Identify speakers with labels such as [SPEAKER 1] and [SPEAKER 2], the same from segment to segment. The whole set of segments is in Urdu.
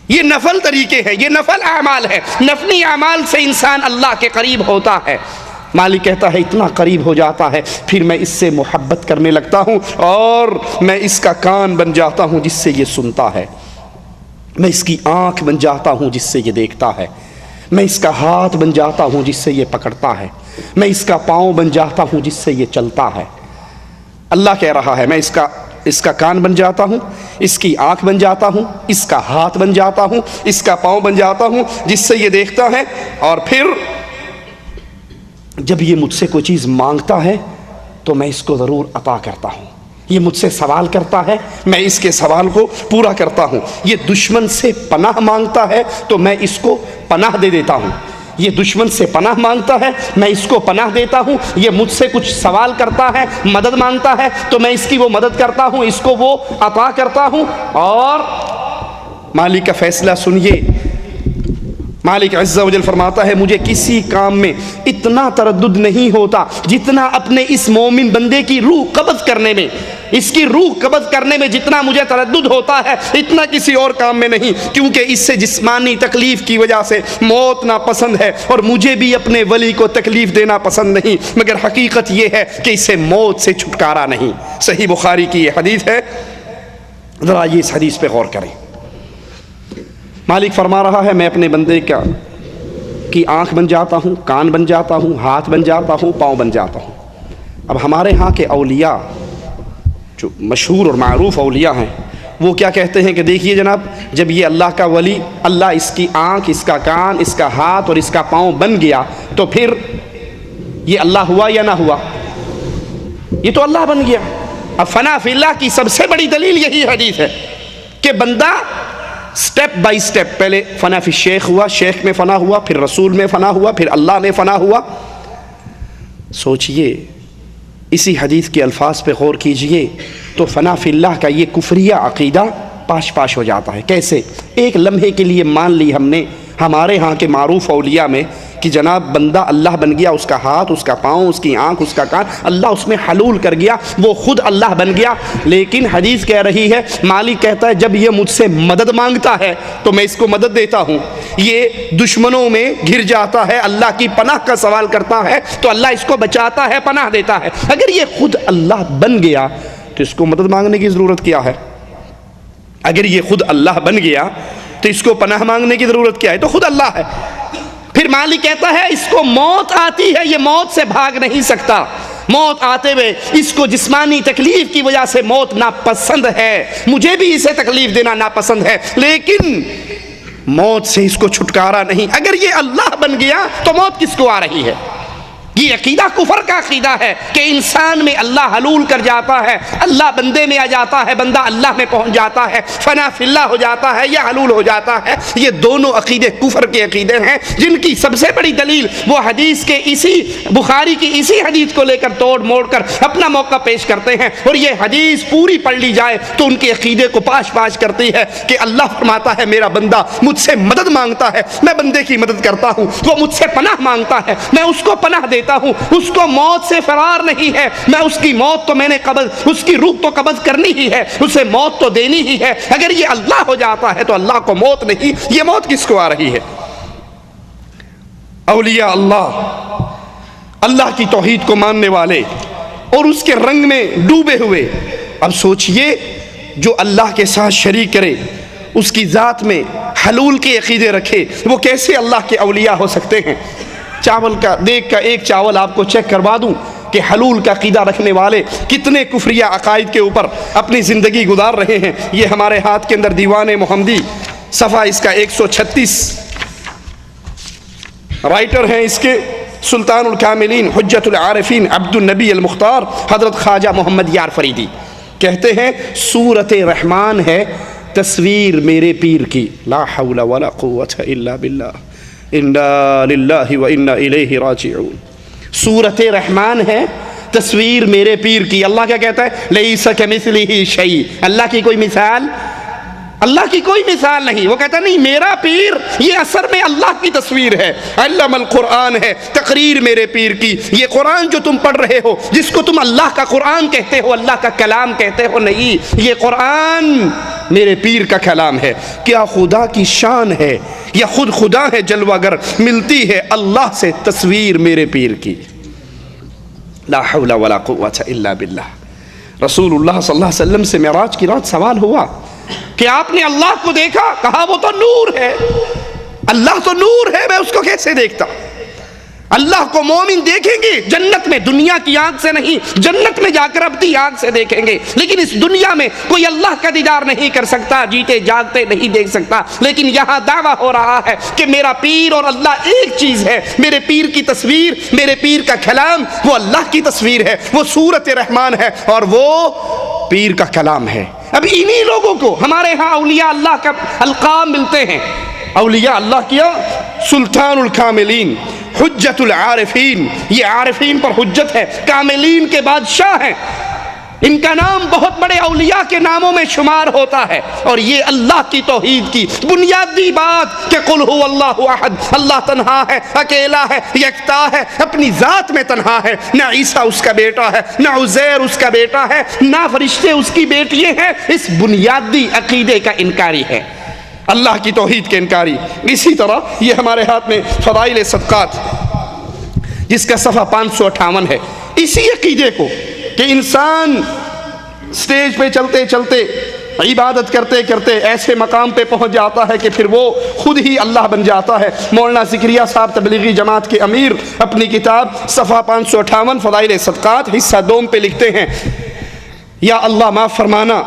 [SPEAKER 1] یہ نفل طریقے ہیں، یہ نفل اعمال ہے، نفلی اعمال سے انسان اللہ کے قریب ہوتا ہے۔ مالک کہتا ہے اتنا قریب ہو جاتا ہے پھر میں اس سے محبت کرنے لگتا ہوں اور میں اس کا کان بن جاتا ہوں جس سے یہ سنتا ہے، میں اس کی آنکھ بن جاتا ہوں جس سے یہ دیکھتا ہے، میں اس کا ہاتھ بن جاتا ہوں جس سے یہ پکڑتا ہے، میں اس کا پاؤں بن جاتا ہوں جس سے یہ چلتا ہے۔ اللہ کہہ رہا ہے میں اس کا کان بن جاتا ہوں، اس کی آنکھ بن جاتا ہوں، اس کا ہاتھ بن جاتا ہوں، اس کا پاؤں بن جاتا ہوں جس سے یہ دیکھتا ہے، اور پھر جب یہ مجھ سے کوئی چیز مانگتا ہے تو میں اس کو ضرور عطا کرتا ہوں، یہ مجھ سے سوال کرتا ہے میں اس کے سوال کو پورا کرتا ہوں، یہ دشمن سے پناہ مانگتا ہے تو میں اس کو پناہ دے دیتا ہوں، یہ دشمن سے پناہ مانگتا ہے میں اس کو پناہ دیتا ہوں، یہ مجھ سے کچھ سوال کرتا ہے مدد مانگتا ہے تو میں اس کی وہ مدد کرتا ہوں، اس کو وہ عطا کرتا ہوں۔ اور مالک کا فیصلہ سنیے، مالک عز و جل فرماتا ہے مجھے کسی کام میں اتنا تردد نہیں ہوتا جتنا اپنے اس مومن بندے کی روح قبض کرنے میں، اس کی روح قبض کرنے میں جتنا مجھے تردد ہوتا ہے اتنا کسی اور کام میں نہیں، کیونکہ اس سے جسمانی تکلیف کی وجہ سے موت ناپسند ہے اور مجھے بھی اپنے ولی کو تکلیف دینا پسند نہیں، مگر حقیقت یہ ہے کہ اسے موت سے چھٹکارا نہیں۔ صحیح بخاری کی یہ حدیث ہے، ذرا یہ اس حدیث پہ غور کریں۔ مالک فرما رہا ہے میں اپنے بندے کی آنکھ بن جاتا ہوں، کان بن جاتا ہوں، ہاتھ بن جاتا ہوں، پاؤں بن جاتا ہوں۔ اب ہمارے ہاں کے اولیاء جو مشہور اور معروف اولیاء ہیں وہ کیا کہتے ہیں کہ دیکھیے جناب جب یہ اللہ کا ولی، اللہ اس کی آنکھ، اس کا کان، اس کا ہاتھ اور اس کا پاؤں بن گیا تو پھر یہ اللہ ہوا یا نہ ہوا؟ یہ تو اللہ بن گیا۔ اب فنا فی اللہ کی سب سے بڑی دلیل یہی حدیث ہے کہ بندہ سٹیپ بائی سٹیپ، پہلے فنا فی شیخ ہوا، شیخ میں فنا ہوا، پھر رسول میں فنا ہوا، پھر اللہ میں فنا ہوا۔ سوچئے اسی حدیث کے الفاظ پہ غور کیجئے تو فنا فی اللہ کا یہ کفریہ عقیدہ پاش پاش ہو جاتا ہے۔ کیسے؟ ایک لمحے کے لیے مان لی ہم نے ہمارے ہاں کے معروف اولیاء میں کہ جناب بندہ اللہ بن گیا، اس کا ہاتھ، اس کا پاؤں، اس کی آنکھ، اس کا کان، اللہ اس میں حلول کر گیا، وہ خود اللہ بن گیا۔ لیکن حدیث کہہ رہی ہے، مالک کہتا ہے جب یہ مجھ سے مدد مانگتا ہے تو میں اس کو مدد دیتا ہوں، یہ دشمنوں میں گھر جاتا ہے، اللہ کی پناہ کا سوال کرتا ہے تو اللہ اس کو بچاتا ہے، پناہ دیتا ہے۔ اگر یہ خود اللہ بن گیا تو اس کو مدد مانگنے کی ضرورت کیا ہے؟ اگر یہ خود اللہ بن گیا تو اس کو پناہ مانگنے کی ضرورت کیا ہے؟ تو خود اللہ ہے۔ پھر مالک کہتا ہے اس کو موت آتی ہے، یہ موت سے بھاگ نہیں سکتا، موت آتے ہوئے اس کو جسمانی تکلیف کی وجہ سے موت ناپسند ہے، مجھے بھی اسے تکلیف دینا ناپسند ہے، لیکن موت سے اس کو چھٹکارا نہیں۔ اگر یہ اللہ بن گیا تو موت کس کو آ رہی ہے؟ یہ عقیدہ کفر کا عقیدہ ہے کہ انسان میں اللہ حلول کر جاتا ہے، اللہ بندے میں آ جاتا ہے، بندہ اللہ میں پہنچ جاتا ہے، فنا فی اللہ ہو جاتا ہے یا حلول ہو جاتا ہے۔ یہ دونوں عقیدے کفر کے عقیدے ہیں جن کی سب سے بڑی دلیل وہ حدیث کے اسی بخاری کی اسی حدیث کو لے کر توڑ موڑ کر اپنا موقع پیش کرتے ہیں، اور یہ حدیث پوری پڑھ لی جائے تو ان کے عقیدے کو پاش پاش کرتی ہے کہ اللہ فرماتا ہے میرا بندہ مجھ سے مدد مانگتا ہے، میں بندے کی مدد کرتا ہوں، وہ مجھ سے پناہ مانگتا ہے، میں اس کو پناہ دیتا ہوں، اس کو موت سے فرار نہیں ہے، میں اس کی موت تو میں نے قبض، اس کی روح تو قبض کرنی ہی ہے، اسے موت تو دینی ہی ہے۔ اگر یہ اللہ ہو جاتا ہے تو اللہ کو موت نہیں، یہ موت کس کو آ رہی ہے؟ اولیاء اللہ کی توحید کو ماننے والے اور اس کے رنگ میں ڈوبے ہوئے۔ اب سوچئے جو اللہ کے ساتھ شریک کرے، اس کی ذات میں حلول کے عقیدے رکھے، وہ کیسے اللہ کے اولیاء ہو سکتے ہیں؟ چاول کا دیکھ کا ایک چاول آپ کو چیک کروا دوں کہ حلول کا عقیدہ رکھنے والے کتنے کفریہ عقائد کے اوپر اپنی زندگی گزار رہے ہیں۔ یہ ہمارے ہاتھ کے اندر دیوان محمدی، صفحہ اس کا 136، رائٹر ہیں اس کے سلطان الکاملین حجت العارفین عبد النبی المختار حضرت خواجہ محمد یار فریدی، کہتے ہیں سورۃ رحمان ہے تصویر میرے پیر کی، لا حول ولا قوت الا باللہ، انا للہ و انا الیہ راجعون۔ سورۃ رحمان ہے تصویر میرے پیر کی۔ اللہ کیا کہتا ہے؟ لیس کمثلہ شیء، اللہ کی کوئی مثال، اللہ کی کوئی مثال نہیں۔ وہ کہتا نہیں میرا پیر یہ اثر میں اللہ کی تصویر ہے، علم القرآن ہے تقریر میرے پیر کی۔ یہ قرآن جو تم پڑھ رہے ہو، جس کو تم اللہ کا قرآن کہتے ہو، اللہ کا کلام کہتے ہو، نہیں، یہ قرآن میرے پیر کا کلام ہے۔ کیا خدا کی شان ہے یا خود خدا ہے جلوہ گر، ملتی ہے اللہ سے تصویر میرے پیر کی۔ لا حول ولا قوة الا باللہ۔ رسول اللہ صلی اللہ علیہ وسلم سے معراج کی رات سوال ہوا کہ آپ نے اللہ کو دیکھا؟ کہا وہ تو نور ہے، اللہ تو نور ہے، میں اس کو کیسے دیکھتا؟ اللہ کو مومن دیکھیں گے جنت میں، دنیا کی آنکھ سے نہیں، جنت میں جا کر ابدی آنکھ سے دیکھیں گے، لیکن اس دنیا میں کوئی اللہ کا دیدار نہیں کر سکتا، جیتے جاگتے نہیں دیکھ سکتا۔ لیکن یہاں دعویٰ ہو رہا ہے کہ میرا پیر اور اللہ ایک چیز ہے، میرے پیر کی تصویر، میرے پیر کا کلام وہ اللہ کی تصویر ہے، وہ سورۃ رحمان ہے اور وہ پیر کا کلام ہے۔ اب انہی لوگوں کو ہمارے ہاں اولیاء اللہ کا القاب ملتے ہیں۔ اولیاء اللہ کیا؟ سلطان الکاملین، حجت العارفین، یہ عارفین پر حجت ہے، کاملین کے بادشاہ ہیں۔ ان کا نام بہت بڑے اولیاء کے ناموں میں شمار ہوتا ہے، اور یہ اللہ کی توحید کی بنیادی بات کہ قل هو اللہ احد، اللہ تنہا ہے، اکیلا ہے، یکتا ہے، اپنی ذات میں تنہا ہے، نہ عیسیٰ اس کا بیٹا ہے، نہ عزیر اس کا بیٹا ہے، نہ فرشتے اس کی بیٹیاں ہیں۔ اس بنیادی عقیدے کا انکاری ہے، اللہ کی توحید کے انکاری۔ اسی طرح یہ ہمارے ہاتھ میں فضائل صدقات، جس کا صفحہ 558 ہے، اسی عقیدے کو کہ انسان سٹیج پہ چلتے چلتے عبادت کرتے کرتے ایسے مقام پہ پہنچ جاتا ہے کہ پھر وہ خود ہی اللہ بن جاتا ہے۔ مولانا ذکریہ صاحب تبلیغی جماعت کے امیر اپنی کتاب صفحہ 558 فضائل صدقات حصہ دوم پہ لکھتے ہیں، یا اللہ معاف فرمانا،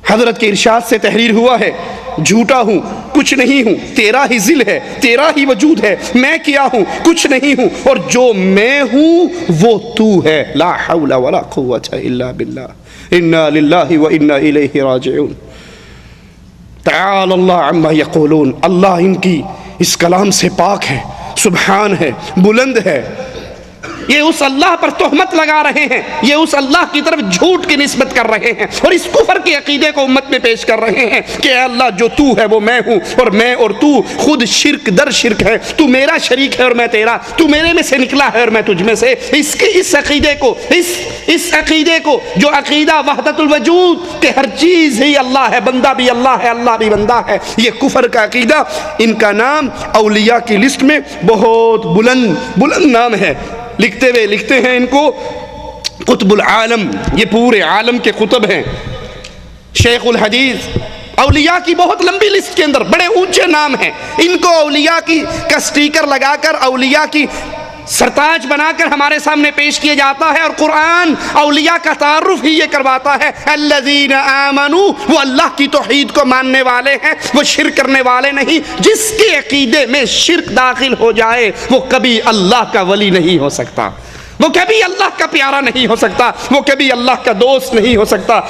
[SPEAKER 1] حضرت کے ارشاد سے تحریر ہوا ہے، جھوٹا ہوں، کچھ نہیں ہوں، تیرا ہی ذل ہے، تیرا ہی وجود ہے، میں کیا ہوں، کچھ نہیں ہوں، اور جو میں ہوں وہ تو ہے۔ لا حول ولا قوة الا باللہ، انا للہ و انا الیہ راجعون۔ تعالی اللہ عما یقولون، اللہ ان کی اس کلام سے پاک ہے، سبحان ہے، بلند ہے۔ یہ اس اللہ پر تہمت لگا رہے ہیں، یہ اس اللہ کی طرف جھوٹ کی نسبت کر رہے ہیں، اور اس کفر کے عقیدے کو امت میں پیش کر رہے ہیں کہ اے اللہ جو تو ہے وہ میں ہوں، اور میں اور تو خود شرک در شرک ہے، تو میرا شریک ہے اور میں تیرا، تو میرے میں سے نکلا ہے اور میں تجھ میں سے۔ اس عقیدے کو جو عقیدہ وحدت الوجود کہ ہر چیز ہی اللہ ہے، بندہ بھی اللہ ہے، اللہ بھی بندہ ہے، یہ کفر کا عقیدہ، ان کا نام اولیاء کی لسٹ میں بہت بلند نام ہے۔ لکھتے ہیں ان کو قطب العالم، یہ پورے عالم کے قطب ہیں، شیخ الحدیث۔ اولیاء کی بہت لمبی لسٹ کے اندر بڑے اونچے نام ہیں، ان کو اولیاء کا سٹیکر لگا کر، اولیاء کی سرتاج بنا کر ہمارے سامنے پیش کیا جاتا ہے، اور قرآن اولیاء کا تعارف ہی یہ کرواتا ہے، الذین آمنوا، وہ اللہ کی توحید کو ماننے والے ہیں، وہ شرک کرنے والے نہیں۔ جس کے عقیدے میں شرک داخل ہو جائے وہ کبھی اللہ کا ولی نہیں ہو سکتا، وہ کبھی اللہ کا پیارا نہیں ہو سکتا، وہ کبھی اللہ کا دوست نہیں ہو سکتا۔